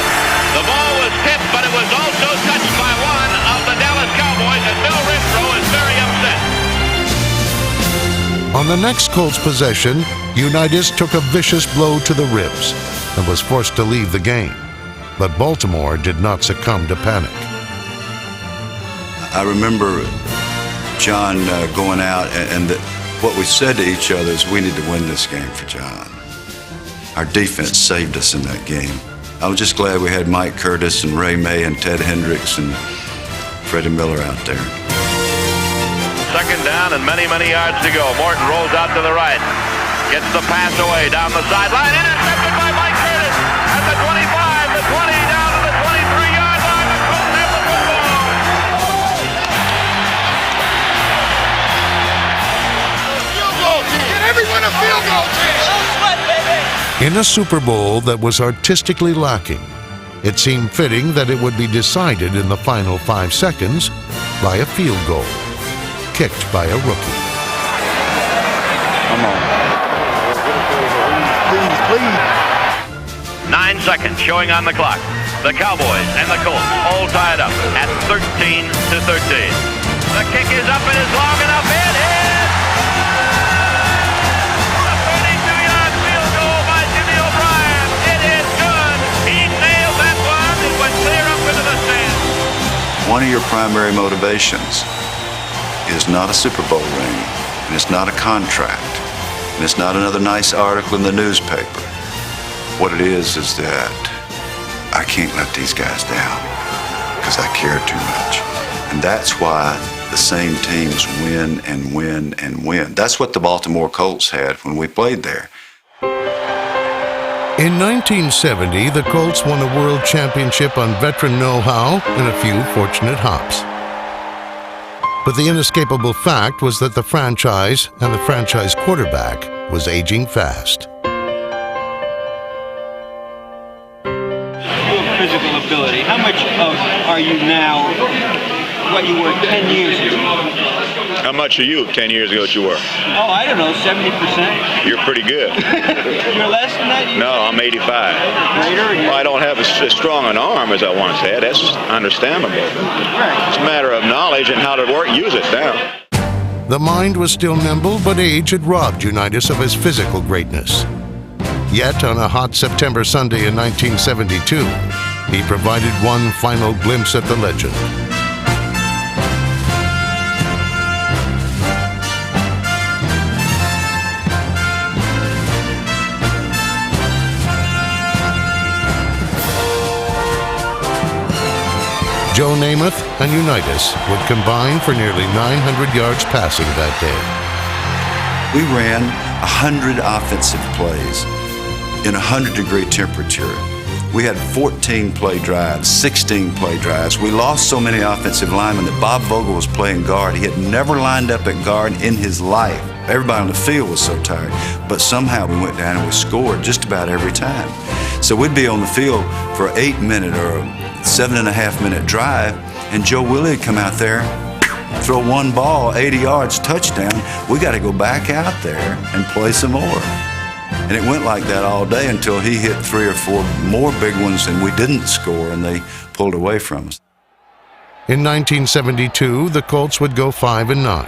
The ball was tipped, but it was also touched by one of the Dallas Cowboys, and Bill Renfro is very upset.
On the next Colts possession, Unitas took a vicious blow to the ribs and was forced to leave the game. But Baltimore did not succumb to panic.
I remember John going out, and what we said to each other is, we need to win this game for John. Our defense saved us in that game. I was just glad we had Mike Curtis and Ray May and Ted Hendricks and Freddie Miller out there.
Second down and many, many yards to go. Morton rolls out to the right. Gets the pass away down the sideline. Intercepted by Mike Curtis at the 25, the 20, down to the 23 yard.
In a Super Bowl that was artistically lacking, it seemed fitting that it would be decided in the final 5 seconds by a field goal, kicked by a rookie.
Come on. Please. 9 seconds showing on the clock. The Cowboys and the Colts all tied up at 13-13. The kick is up and is long enough. It is a 32-yard field goal by Jimmy O'Brien. It is good. He nailed that one. It went clear up into the stands.
One of your primary motivations is not a Super Bowl ring, and it's not a contract, and it's not another nice article in the newspaper. What it is that I can't let these guys down because I care too much. And that's why the same teams win and win and win. That's what the Baltimore Colts had when we played there.
In 1970, the Colts won a world championship on veteran know-how and a few fortunate hops. But the inescapable fact was that the franchise and the franchise quarterback was aging fast.
Physical ability. How much are you now what you were 10 years ago?
How much are you 10 years ago that you were?
Oh, I don't know, 70%.
You're pretty good.
You're less than that?
No, I'm 85. Well, I don't have as strong an arm as I once had. That's understandable. Right. It's a matter of knowledge and how to use it now.
The mind was still nimble, but age had robbed Unitas of his physical greatness. Yet, on a hot September Sunday in 1972, he provided one final glimpse at the legend. Joe Namath and Unitas would combine for nearly 900 yards passing that day.
We ran 100 offensive plays in 100-degree temperature. We had 14 play drives, 16 play drives. We lost so many offensive linemen that Bob Vogel was playing guard. He had never lined up at guard in his life. Everybody on the field was so tired. But somehow we went down and we scored just about every time. So we'd be on the field for an 8-minute or a 7.5-minute drive, and Joe Willie would come out there, throw one ball, 80 yards, touchdown. We got to go back out there and play some more. And it went like that all day until he hit 3 or 4 more big ones and we didn't score, and they pulled away from us.
In 1972, the Colts would go 5-9,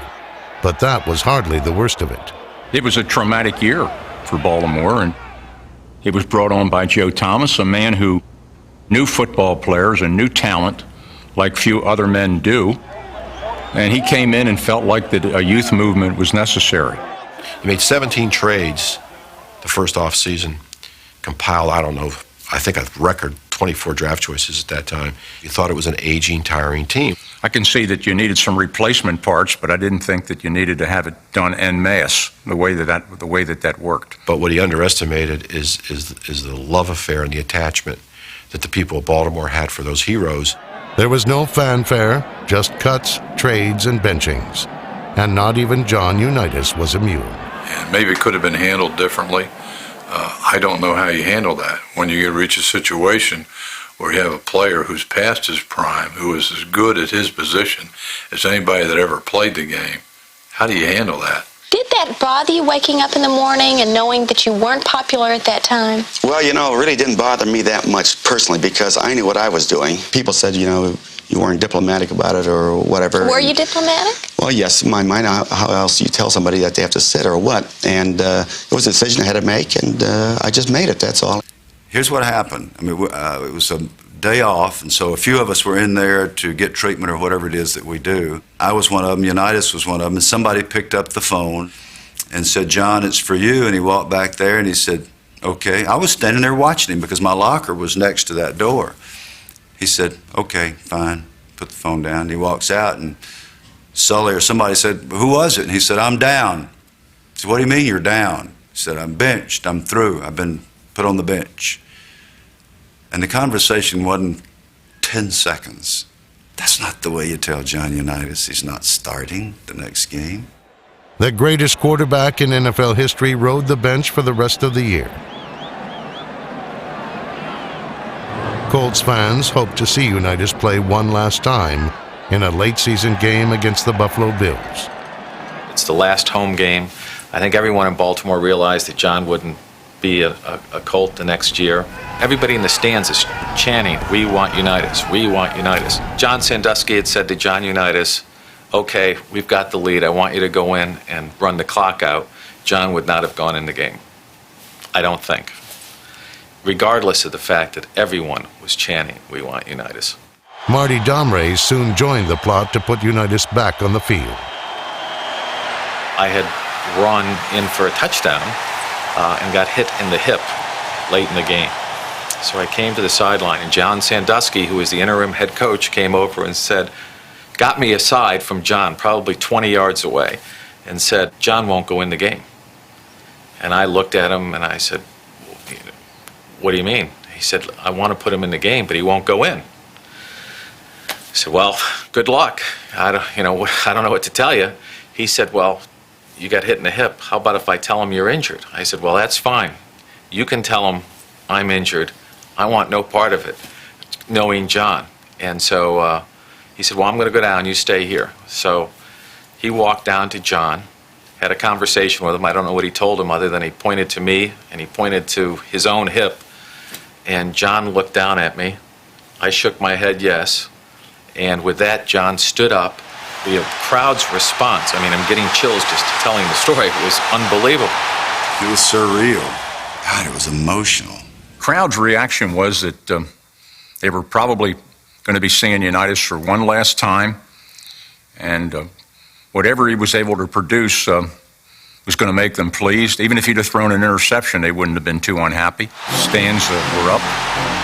but that was hardly the worst of it.
It was a traumatic year for Baltimore, and it was brought on by Joe Thomas, a man who knew football players and knew talent like few other men do. And he came in and felt like that a youth movement was necessary.
He made 17 trades the first off season, compiled, I think a record 24 draft choices at that time. He thought it was an aging, tiring team.
I can see that you needed some replacement parts, but I didn't think that you needed to have it done en masse the way that worked.
But what he underestimated is the love affair and the attachment that the people of Baltimore had for those heroes.
There was no fanfare, just cuts, trades, and benchings. And not even John Unitas was immune.
And maybe it could have been handled differently. I don't know how you handle that. When you reach a situation where you have a player who's past his prime, who is as good at his position as anybody that ever played the game, how do you handle that?
Did that bother you waking up in the morning and knowing that you weren't popular at that time?
Well, it really didn't bother me that much personally because I knew what I was doing. People said, you weren't diplomatic about it or whatever.
Were you diplomatic?
Well, yes, in my mind, how else you tell somebody that they have to sit or what? And it was a decision I had to make, and I just made it, that's all.
Here's what happened. It was a day off, and so a few of us were in there to get treatment or whatever it is that we do. I was one of them, Unitas was one of them, and somebody picked up the phone and said, "John, it's for you," and he walked back there and he said, "Okay." I was standing there watching him because my locker was next to that door. He said, "Okay, fine," put the phone down. He walks out, and Sully or somebody said, "Who was it?" And he said, "I'm down." I said, "What do you mean you're down?" He said, "I'm benched, I'm through, I've been put on the bench." And the conversation wasn't 10 seconds. That's not the way you tell John Unitas he's not starting the next game.
The greatest quarterback in NFL history rode the bench for the rest of the year. Colts fans hope to see Unitas play one last time in a late-season game against the Buffalo Bills.
It's the last home game. I think everyone in Baltimore realized that John wouldn't be a Colt the next year. Everybody in the stands is chanting, "We want Unitas, we want Unitas." John Sandusky had said to John Unitas, "Okay, we've got the lead. I want you to go in and run the clock out." John would not have gone in the game, I don't think, regardless of the fact that everyone was chanting, "We want Unitas."
Marty Domre soon joined the plot to put Unitas back on the field.
I had run in for a touchdown and got hit in the hip late in the game. So I came to the sideline, and John Sandusky, who was the interim head coach, came over and said, got me aside from John, probably 20 yards away, and said, "John won't go in the game." And I looked at him and I said, "What do you mean?" He said, "I want to put him in the game, but he won't go in." I said, "Well, good luck. I don't know what to tell you." He said, "Well, you got hit in the hip. How about if I tell him you're injured?" I said, "Well, that's fine. You can tell him I'm injured. I want no part of it, knowing John." And so he said, "Well, I'm going to go down. You stay here." So he walked down to John, had a conversation with him. I don't know what he told him other than he pointed to me and he pointed to his own hip. And John looked down at me. I shook my head yes. And with that, John stood up. The crowd's response, I mean, I'm getting chills just telling the story. It was unbelievable.
It was surreal. God, it was emotional.
Crowd's reaction was that they were probably going to be seeing Unitas for one last time, and whatever he was able to produce was going to make them pleased. Even if he'd have thrown an interception, they wouldn't have been too unhappy. Stands were up,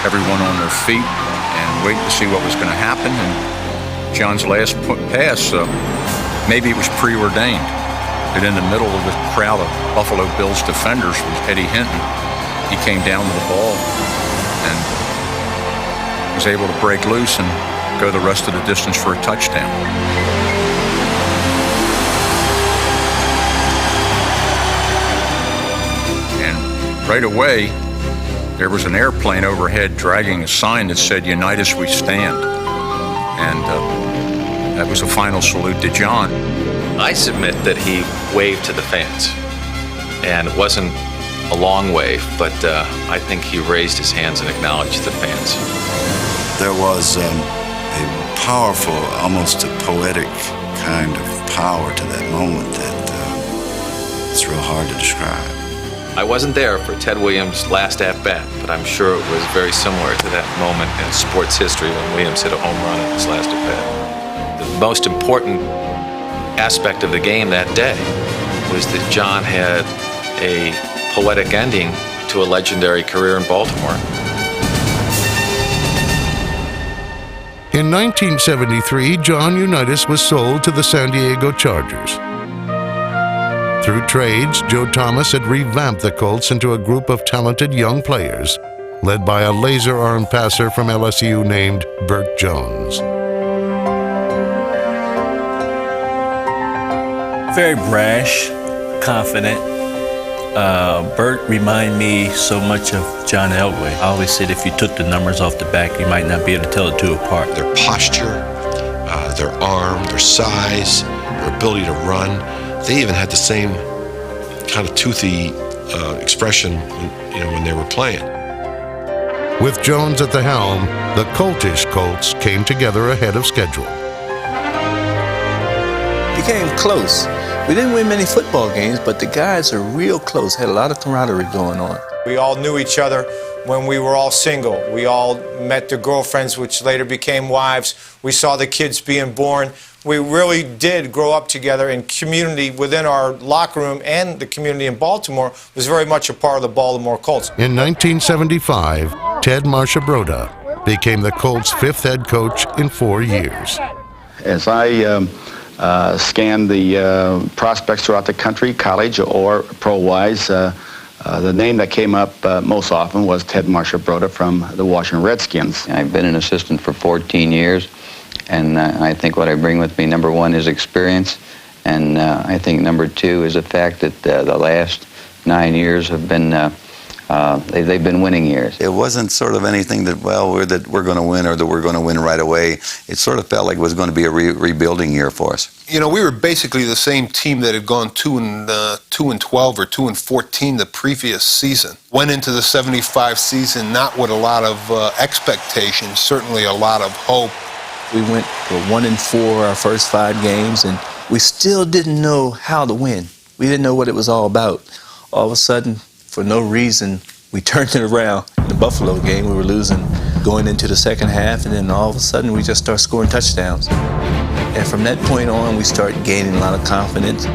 everyone on their feet, and waiting to see what was going to happen. And John's last pass, maybe it was preordained, that in the middle of the crowd of Buffalo Bills defenders was Eddie Hinton. He came down to the ball and was able to break loose and go the rest of the distance for a touchdown. And right away, there was an airplane overhead dragging a sign that said, "Unitas we stand." And that was a final salute to John.
I submit that he waved to the fans. And it wasn't a long wave, but I think he raised his hands and acknowledged the fans.
There was a powerful, almost a poetic kind of power to that moment that it's real hard to describe.
I wasn't there for Ted Williams' last at-bat, but I'm sure it was very similar to that moment in sports history when Williams hit a home run in his last at-bat. The most important aspect of the game that day was that John had a poetic ending to a legendary career in Baltimore.
In 1973, John Unitas was sold to the San Diego Chargers. Through trades, Joe Thomas had revamped the Colts into a group of talented young players, led by a laser-arm passer from LSU named Burt Jones.
Very brash, confident. Burt reminded me so much of John Elway. I always said if you took the numbers off the back, you might not be able to tell the two apart.
Their posture, their arm, their size, their ability to run. They even had the same kind of toothy expression when they were playing.
With Jones at the helm, the Coltish Colts came together ahead of schedule.
Became close. We didn't win many football games, but the guys are real close. Had a lot of camaraderie going on.
We all knew each other when we were all single. We all met their girlfriends, which later became wives. We saw the kids being born. We really did grow up together, and community within our locker room and the community in Baltimore was very much a part of the Baltimore Colts.
In 1975, Ted Marchibroda became the Colts' fifth head coach in 4 years.
As I scanned the prospects throughout the country, college or pro-wise, the name that came up most often was Ted Marchibroda from the Washington Redskins.
I've been an assistant for 14 years, and I think what I bring with me, number one, is experience, and I think number two is the fact that the last 9 years have been They've been winning years.
It wasn't sort of anything that, well, that we're going to win or that we're going to win right away. It sort of felt like it was going to be a rebuilding year for us.
You know, we were basically the same team that had gone 2-12 or 2-14 the previous season. Went into the '75 season not with a lot of expectations, certainly a lot of hope.
We went for 1-4 our first 5 games, and we still didn't know how to win. We didn't know what it was all about. All of a sudden, for no reason, we turned it around. In the Buffalo game, we were losing going into the second half, and then all of a sudden, we just started scoring touchdowns. And from that point on, we started gaining a lot of confidence.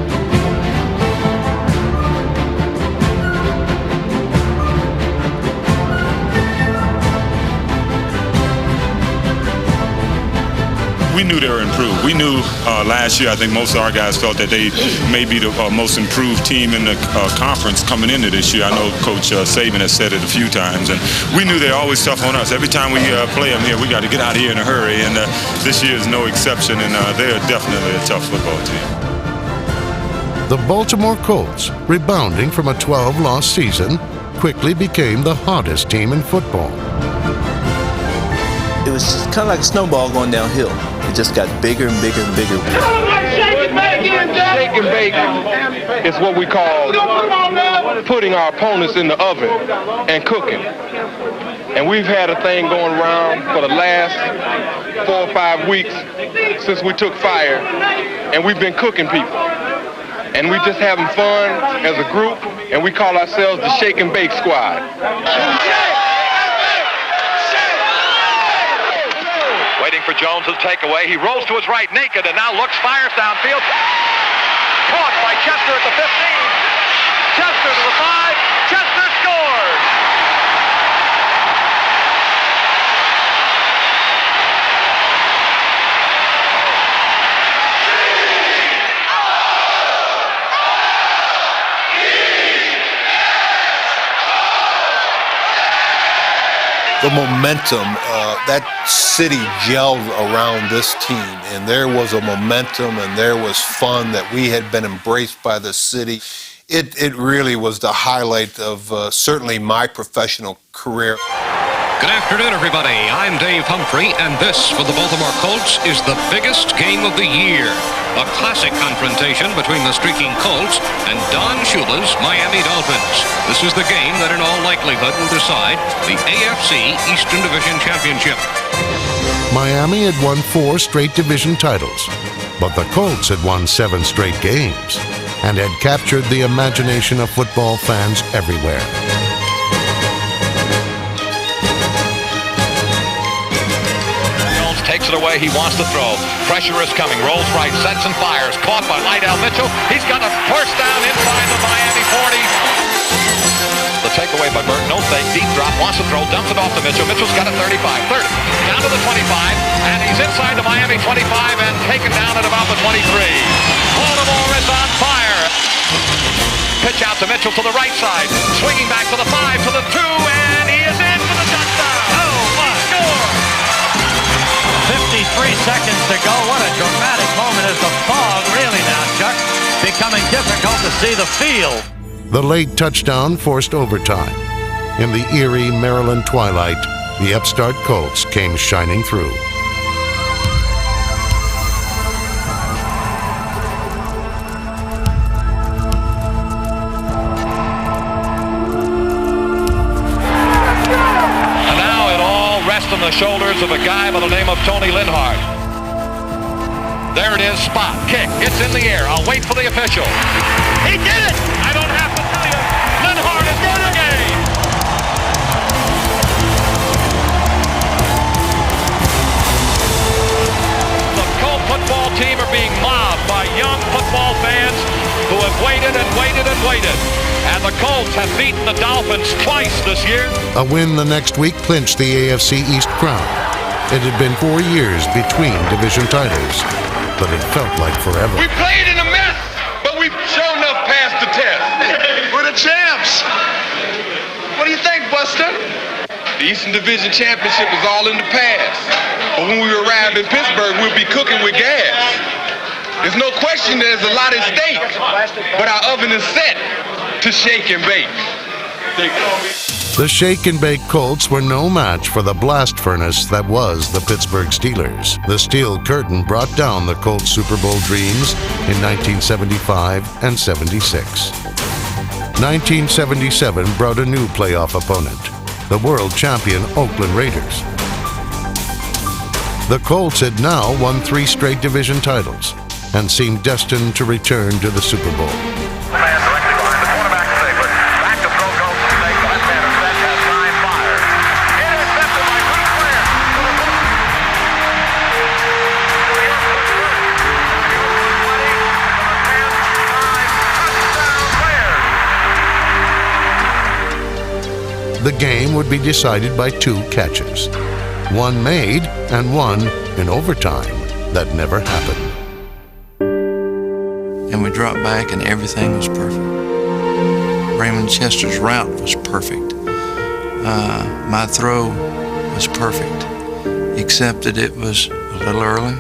We knew they were improved. We knew last year, I think most of our guys felt that they may be the most improved team in the conference coming into this year. I know Coach Saban has said it a few times, and we knew they're always tough on us. Every time we play them here, we got to get out of here in a hurry, and this year is no exception, and they're definitely a tough football team.
The Baltimore Colts, rebounding from a 12-loss season, quickly became the hottest team in football.
It was just kind of like a snowball going downhill. It just got bigger and bigger and bigger.
Shake and bake is what we call putting our opponents in the oven and cooking. And we've had a thing going around for the last 4 or 5 weeks since we took fire, and we've been cooking people. And we just having fun as a group, and we call ourselves the Shake and Bake Squad.
Waiting for Jones' takeaway. He rolls to his right naked and now looks, fires downfield. Caught by Chester at the 15. Chester to the 5. Chester scores.
The momentum, that city gelled around this team, and there was a momentum and there was fun that we had been embraced by the city. It really was the highlight of certainly my professional career.
Good afternoon, everybody. I'm Dave Humphrey, and this, for the Baltimore Colts, is the biggest game of the year. A classic confrontation between the streaking Colts and Don Shula's Miami Dolphins. This is the game that in all likelihood will decide the AFC Eastern Division Championship.
Miami had won 4 straight division titles, but the Colts had won 7 straight games and had captured the imagination of football fans everywhere.
Takes it away. He wants to throw. Pressure is coming. Rolls right. Sets and fires. Caught by Lydell Mitchell. He's got a first down inside the Miami 40. The takeaway by Burton. No fake. Deep drop. Wants to throw. Dumps it off to Mitchell. Mitchell's got a 35. 30. Down to the 25. And he's inside the Miami 25 and taken down at about the 23. Baltimore is on fire. Pitch out to Mitchell to the right side. Swinging back to the 5, to the 2, and he is in for the touchdown. Oh, my. Score.
53 seconds to go. What a dramatic moment as the fog really now, Chuck, becoming difficult to see the field.
The late touchdown forced overtime. In the eerie Maryland twilight, the upstart Colts came shining through.
On the shoulders of a guy by the name of Tony Linhart. There it is, spot, kick, it's in the air. I'll wait for the official. He did it! I don't have to tell you. Linhart is in the game. The Colt football team are being mobbed by young football fans who have waited and waited and waited. And the Colts have beaten the Dolphins twice this year.
A win the next week clinched the AFC East crown. It had been 4 years between division titles, but it felt like forever.
We played in a mess, but we've sure enough passed the test. We're the champs. What do you think, Buster? The Eastern Division Championship is all in the past. But when we arrive in Pittsburgh, we'll be cooking with gas. There's no question there's a lot at stake, but our oven is set to shake and bake.
The shake-and-bake Colts were no match for the blast furnace that was the Pittsburgh Steelers. The steel curtain brought down the Colts' Super Bowl dreams in 1975 and 76. 1977 brought a new playoff opponent, the world champion Oakland Raiders. The Colts had now won 3 straight division titles and seemed destined to return to the Super Bowl. The game would be decided by 2 catches, one made and one in overtime that never happened.
And we dropped back and everything was perfect. Raymond Chester's route was perfect. My throw was perfect, except that it was a little early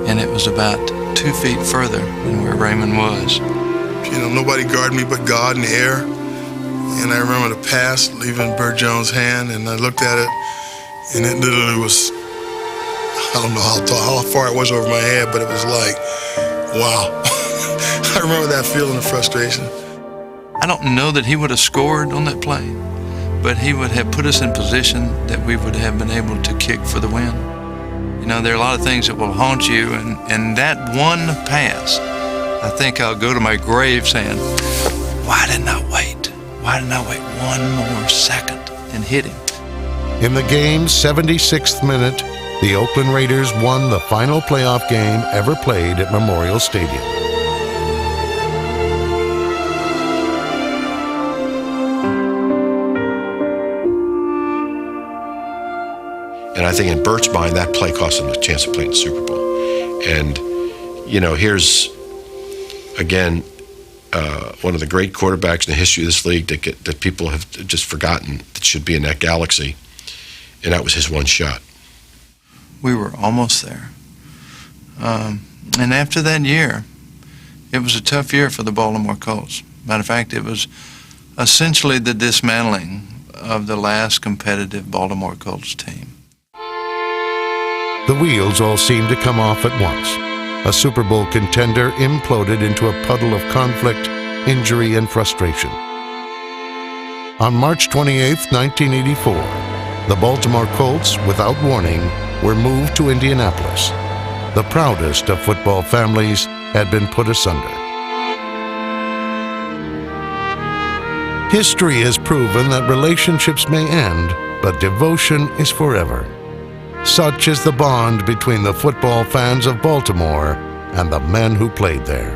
and it was about 2 feet further than where Raymond was.
You know, nobody guarded me but God in the air. And I remember the pass leaving Burt Jones' hand, and I looked at it, and it literally was, I don't know how far it was over my head, but it was like, wow. I remember that feeling of frustration.
I don't know that he would have scored on that play, but he would have put us in position that we would have been able to kick for the win. You know, there are a lot of things that will haunt you, and that one pass, I think I'll go to my grave saying, why didn't I wait? Why didn't I wait one more second and hit him?
In the game's 76th minute, the Oakland Raiders won the final playoff game ever played at Memorial Stadium.
And I think in Burt's mind, that play cost him a chance to play in the Super Bowl. And, you know, here's, again, one of the great quarterbacks in the history of this league that people have just forgotten that should be in that galaxy, and that was his one shot.
We were almost there. And after that year, it was a tough year for the Baltimore Colts. Matter of fact, it was essentially the dismantling of the last competitive Baltimore Colts team.
The wheels all seemed to come off at once. A Super Bowl contender imploded into a puddle of conflict, injury, and frustration. On March 28, 1984, the Baltimore Colts, without warning, were moved to Indianapolis. The proudest of football families had been put asunder. History has proven that relationships may end, but devotion is forever. Such is the bond between the football fans of Baltimore and the men who played there.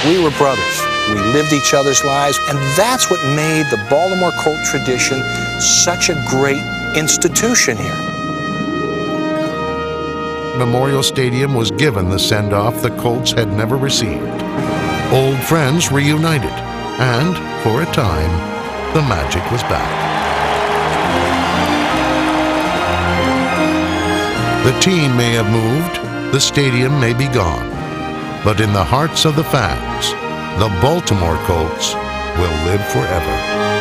We were brothers. We lived each other's lives, and that's what made the Baltimore Colt tradition such a great institution here.
Memorial Stadium was given the send-off the Colts had never received. Old friends reunited, and, for a time, the magic was back. The team may have moved, the stadium may be gone, but in the hearts of the fans, the Baltimore Colts will live forever.